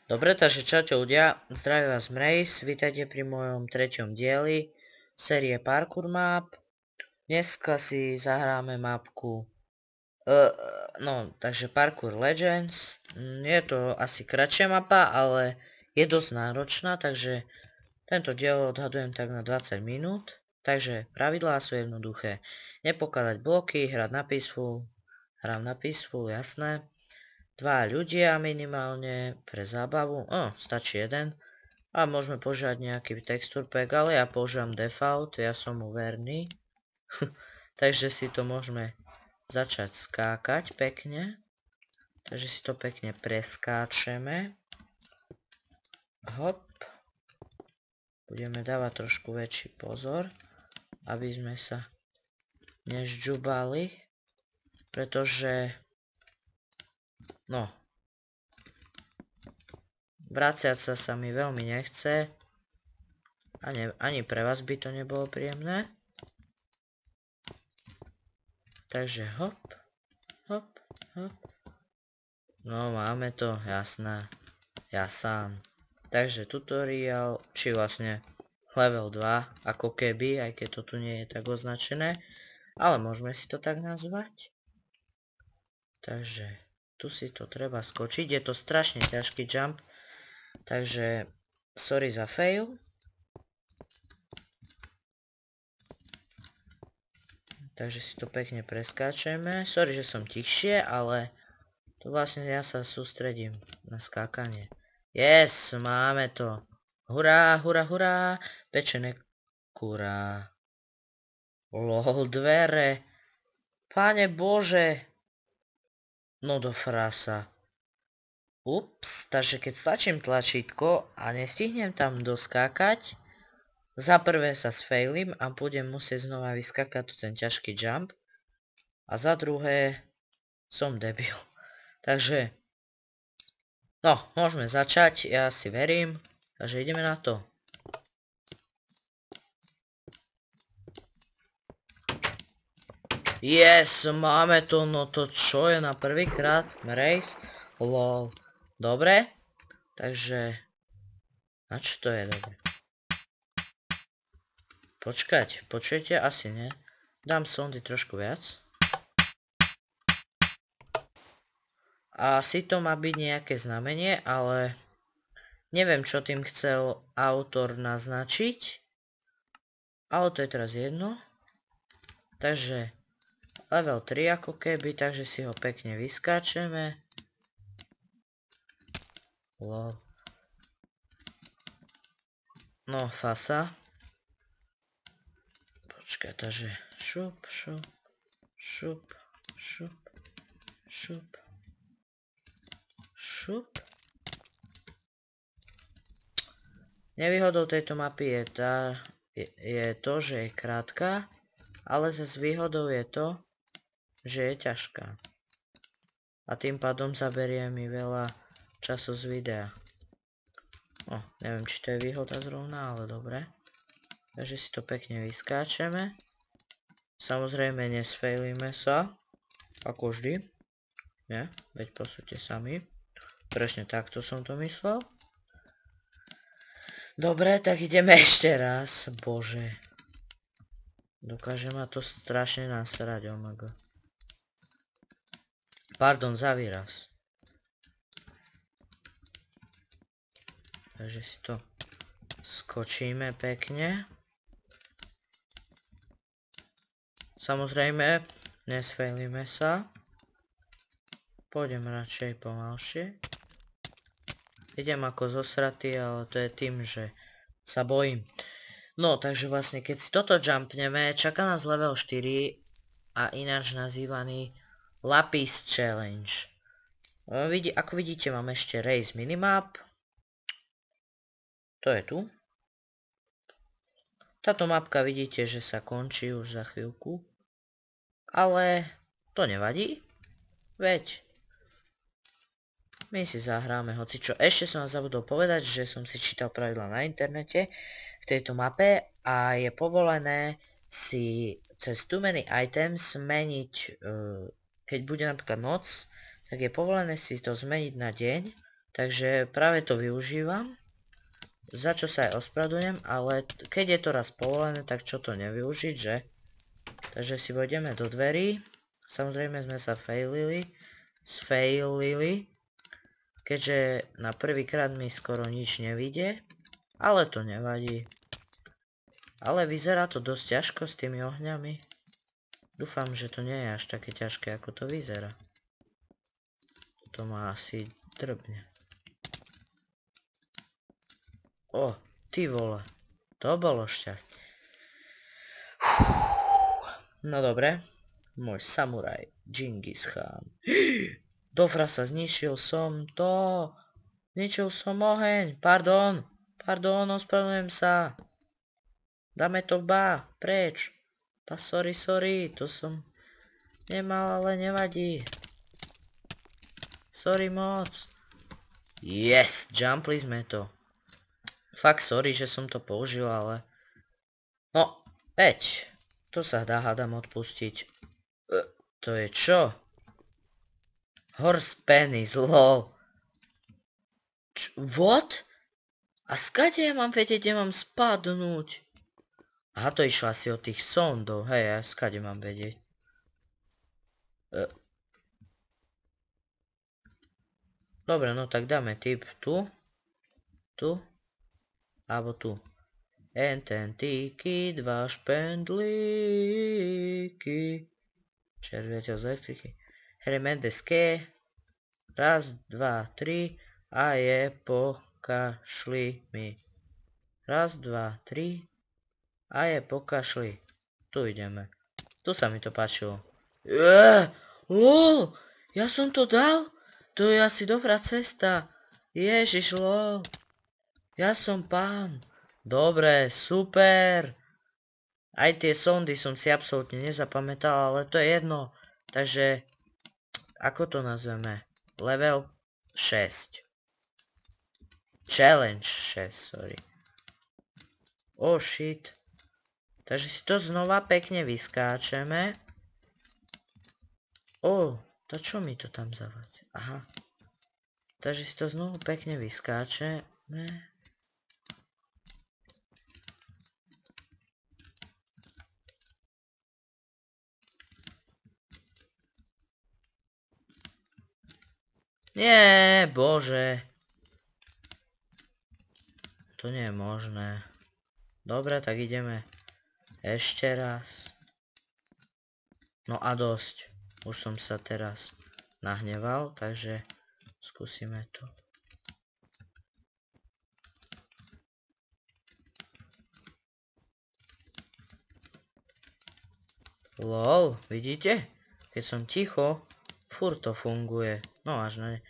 Dobre, takže čaute ľudia, zdravím vás Mrejs, vítajte pri mojom treťom dieli série Parkour Map. Dneska si zahráme mapku, takže Parkour Legends. Je to asi kratšia mapa, ale je dosť náročná, takže tento diel odhadujem tak na 20 minút. Takže pravidlá sú jednoduché. Nepokladať bloky, hrať na peaceful, hrám na peaceful, jasné. 2 ľudia minimálne pre zábavu, stačí jeden. A môžeme používať nejaký texture pack, ale ja používam default, ja som mu verný. Takže si to môžeme začať skákať pekne. Takže si to pekne preskáčeme. Hop. Budeme dávať trošku väčší pozor, aby sme sa nežďubali, pretože vraciať sa mi veľmi nechce. Ani pre vás by to nebolo príjemné. Takže hop, hop, hop. No máme to, jasné. Ja sám. Takže tutoriál, či vlastne level 2, ako keby, aj keď to tu nie je tak označené. Ale môžeme si to tak nazvať. Takže tu si to treba skočiť. Je to strašne ťažký jump. Takže sorry za fail. Takže si to pekne preskáčeme. Sorry, že som tichšie, ale tu vlastne ja sa sústredím na skákanie. Yes, máme to. Hurá, hurá, hurá. Pečené kurá. Lol, dvere. Pane Bože. No do frasa. Ups, takže keď stlačím tlačítko a nestihnem tam doskákať, za prvé sa sfailím a budem musieť znova vyskakať tu ten ťažký jump. A za druhé som debil. Takže, môžeme začať, ja si verím. Takže ideme na to. Yes, máme to, no to čo je na prvýkrát? Race? Lol. Dobre. Takže, na čo to je dobre? Počkať, počujete? Asi nie. Dám sondy trošku viac. Asi to má byť nejaké znamenie, ale neviem, čo tým chcel autor naznačiť. Ale to je teraz jedno. Takže level 3 ako keby, takže si ho pekne vyskáčeme. Lol. No, fasa. Počkaj, takže šup, šup, šup, šup, šup, šup. Nevýhodou tejto mapy je to, že je krátka, ale zase výhodou je to, že je ťažká. A tým pádom zaberie mi veľa času z videa. Neviem, či to je výhoda zrovna, ale dobre. Takže si to pekne vyskáčeme. Samozrejme nesfailíme sa, ako vždy. Nie, veď posúďte sami. Presne takto som to myslel. Dobre, tak ideme ešte raz. Bože. Dokáže ma to strašne nasrať, omg. Pardon za výraz. Takže si to skočíme pekne. Samozrejme, nesfailíme sa. Pôjdem radšej pomalšie. Idem ako zosratý, ale to je tým, že sa bojím. No, takže vlastne, keď si toto jumpneme, čaká nás level 4 a ináč nazývaný Lapis Challenge. Ako vidíte, mám ešte Race Minimap. To je tu. Táto mapka vidíte, že sa končí už za chvíľku. Ale to nevadí. Veď my si zahráme hocičo. Ešte som vám zabudol povedať, že som si čítal pravidlá na internete k tejto mape a je povolené si cez too many items zmeniť, keď bude napríklad noc, tak je povolené si to zmeniť na deň Takže práve to využívam. Za čo sa aj ospravedlňujem, ale keď je to raz povolené, tak čo to nevyužiť, že? Takže si vojdeme do dverí. Samozrejme sme sa sfailili, keďže na prvýkrát mi skoro nič nevidie, ale to nevadí. Ale vyzerá to dosť ťažko s tými ohňami. Dúfam, že to nie je až také ťažké, ako to vyzerá. To ma asi drbne. O, ty vole. To bolo šťastie. No dobre. Môj samuraj, Džingis Khan. Do frasa, zničil som to. Zničil som oheň. Pardon, ospravedlňujem sa. Dáme to preč. Sorry, to som nemal, ale nevadí. Sorry moc. Yes, jumpli sme to. Fakt sorry, že som to použil, ale... No, to sa dá hádam odpustiť. To je čo? Horse penis, lol. What? A skade ja mám vedieť, kde mám spadnúť? Aha, to išlo asi od tých sondov, hej, a skade mám vedieť. Dobre, no tak dáme tip tu. Alebo tu. Ententíky, 2 špendlíky. Červiateľ z elektriky. Hremendeské. 1, 2, 3. A je pokašli mi. 1, 2, 3. A je pokašli. Tu ideme. Tu sa mi to páčilo. Lol. Ja som to dal? To je asi dobrá cesta. Ježiš, lol. Ja som pán. Dobre, super. Aj tie sondy som si absolútne nezapamätal, ale to je jedno. Takže, ako to nazveme? Level 6. Challenge 6, sorry. Oh shit. Takže si to znova pekne vyskáčeme. To čo mi to tam zavádza? Aha. Takže si to znovu pekne vyskáčeme. Nie, bože. To nie je možné. Dobre, tak ideme ešte raz. No a dosť. Už som sa teraz nahneval, takže skúsime to. Lol, vidíte? Keď som ticho, furt to funguje. No až na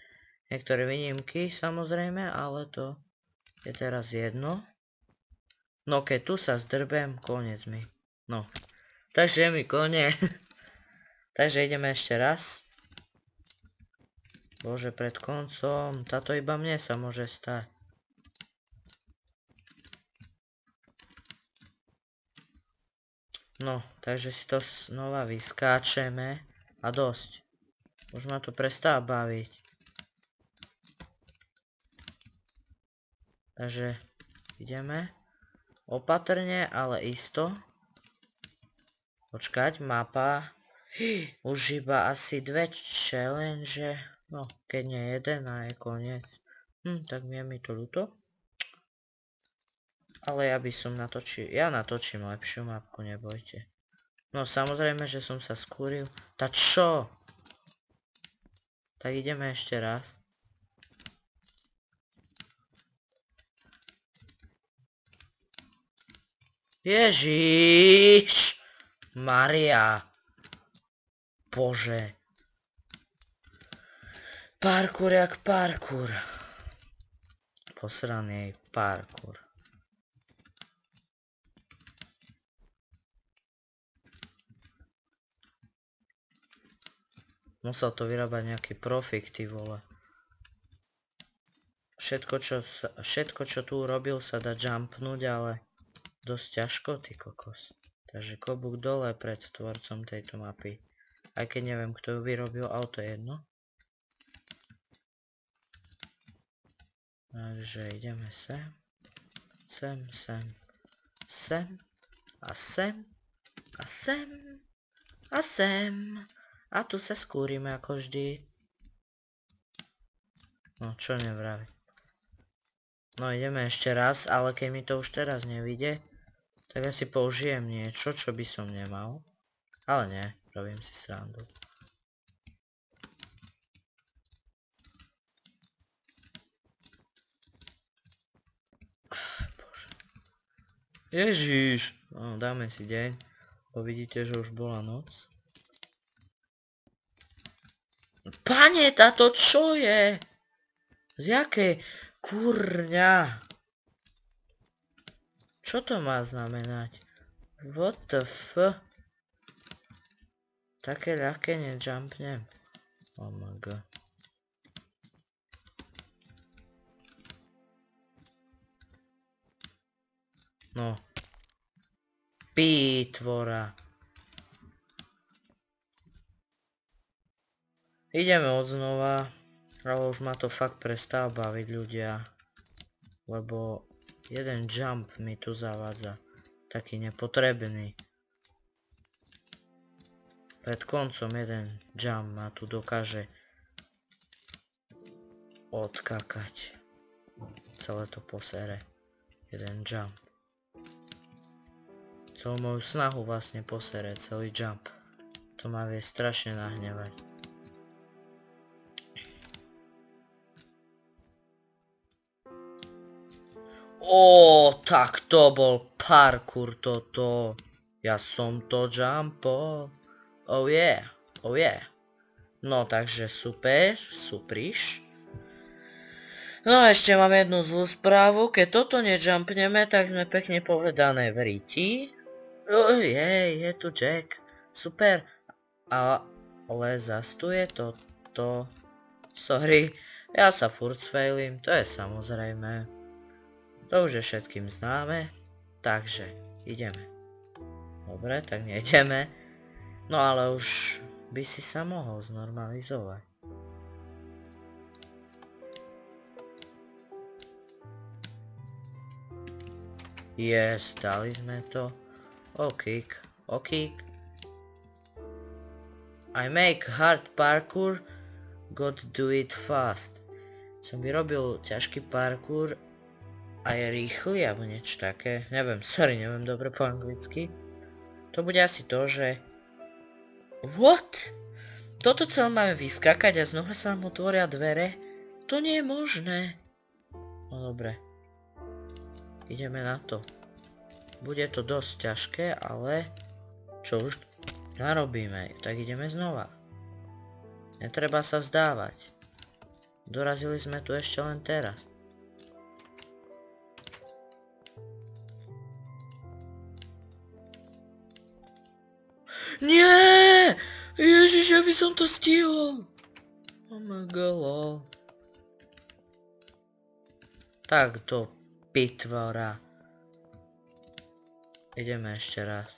niektoré výnimky samozrejme, ale to je teraz jedno. No keď tu sa zdrbem, koniec mi. No, takže je mi koniec. Takže ideme ešte raz. Bože, pred koncom, táto iba mne sa môže stať. No, takže si to znova vyskáčeme a dosť. Už ma to prestáva baviť. Takže ideme. Opatrne, ale isto. Počkať, mapa. Už iba asi 2 challenge. No, keď nie jeden a je koniec. Tak je mi to ľúto. Ale ja by som natočil. Ja natočím lepšiu mapku, nebojte. No samozrejme, že som sa skúril. Tá čo? Tak ideme ešte raz. Ježiš! Maria! Bože. Parkour jak parkour. Posraný parkour. Musel to vyrábať nejaký profik, ty vole. Všetko, čo tu urobil, sa dá jumpnúť, ale dosť ťažko, ty kokos. Takže klobúk dole pred tvorcom tejto mapy. Aj keď neviem, kto ju vyrobil, ale to je jedno. Takže ideme sem. Sem, sem. Sem. A sem. A sem. A sem. A tu sa skúrime ako vždy. No, čo nevraví. No, ideme ešte raz, ale keď mi to už teraz nevyjde, tak asi použijem niečo, čo by som nemal. Ale nie, robím si srandu. Bože. Ježiš. No, dáme si deň. Vidíte, že už bola noc. Pane, táto čo je? Z jakej? Kurňa. Čo to má znamenať? What the f? Také ľahké nejumpnem. Oh my god. No. Pítvora. Ideme odznova. Ale už ma to fakt prestáva baviť, ľudia. Lebo jeden jump mi tu zavádza. Taký nepotrebný. Pred koncom jeden jump ma tu dokáže odkakať. Celé to posere. Jeden jump. Celú moju snahu vlastne posere, celý jump. To ma vie strašne nahnevať. Tak to bol parkour toto. Ja som to jumpo. Oh yeah, oh yeah. No takže super, supríš. No ešte mám jednu zlú správu, keď toto nejumpneme, tak sme pekne povedané v ríti. Je tu Jack, super. Ale zas tu je toto. Sorry, ja sa furt sfailim, to je samozrejme. To už je všetkým známe, takže ideme. Dobre, tak nejdeme. No ale už by si sa mohol znormalizovať. Yes, dali sme to. Okík, okík. I make hard parkour, got do it fast. Som vyrobil ťažký parkour aj rýchly, alebo niečo také. Neviem, sorry, neviem dobre po anglicky. To bude asi to, že... What? Toto celé máme vyskakať a znova sa nám otvoria dvere? To nie je možné. No dobre. Ideme na to. Bude to dosť ťažké, ale... Čo už narobíme? Tak ideme znova. Netreba sa vzdávať. Dorazili sme tu ešte len teraz. Nie! Ježiš, ja by som to stihol. Oh my god, lol. Tak do pitvora. Ideme ešte raz.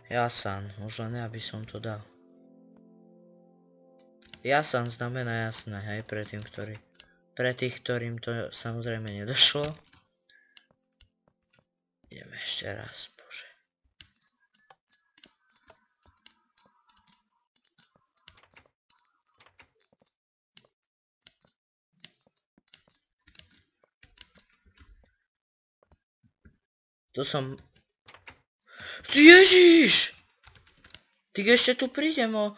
Jasan, už len aby som to dal. Jasan znamená jasné, hej, pre tých, ktorým to samozrejme nedošlo. Ideme ešte raz, bože. To som... Ježiš! Ty ešte tu prídem o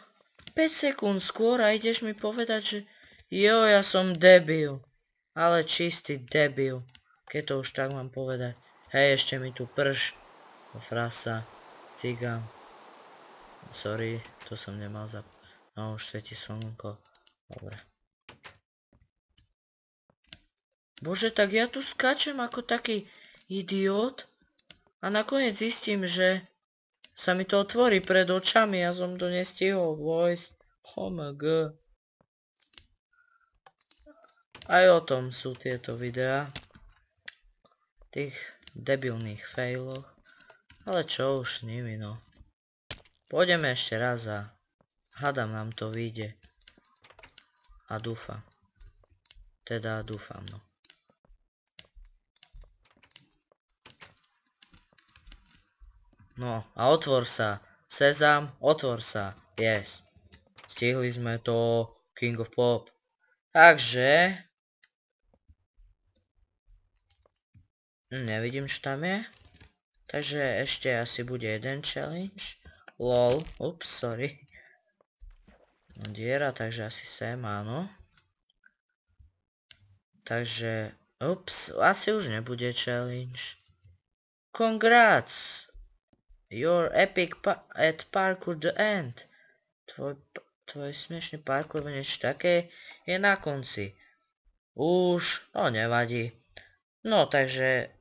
5 sekúnd skôr a ideš mi povedať, že... Jo, ja som debil. Ale čistý debil. Keď to už tak mám povedať. Hej, ešte mi tu prš. Frasa. Cigán. Sorry, to som nemal za... No, už svieti slnko. Dobre. Bože, tak ja tu skáčem ako taký idiot. A nakoniec zistím, že sa mi to otvorí pred očami a som to nestihol vojsť. Oh my god. Aj o tom sú tieto videá. Tých debilných failoch. Ale čo už s nimi, no. Pôjdeme ešte raz a hádam nám to vyjde. A dúfam. Teda dúfam, no. No, a otvor sa. Sezam, otvor sa. Yes. Stihli sme to. King of Pop. Takže... Nevidím, čo tam je. Takže ešte asi bude jeden challenge. Lol. Ups, sorry. Diera, takže asi sem, áno. Takže... Ups, asi už nebude challenge. Congrats! Your epic at parkour the end. Tvoj smiešný parkour, niečo také, je na konci. Už, no nevadí. No takže,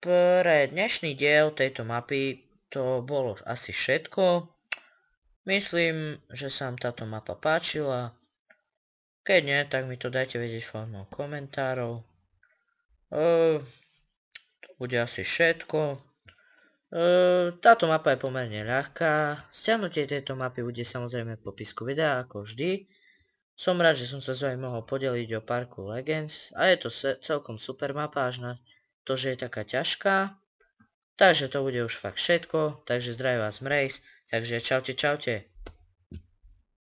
pre dnešný diel tejto mapy to bolo asi všetko. Myslím, že sa vám táto mapa páčila. Keď nie, tak mi to dajte vedieť formou komentárov. To bude asi všetko. Táto mapa je pomerne ľahká. Stiahnutie tejto mapy bude samozrejme v popisku videa, ako vždy. Som rád, že som sa s vami mohol podeliť o Parkour Legends a je to celkom super mapa, až na to, že je taká ťažká. Takže to bude už fakt všetko, takže zdravím vás Mrejs, takže čaute.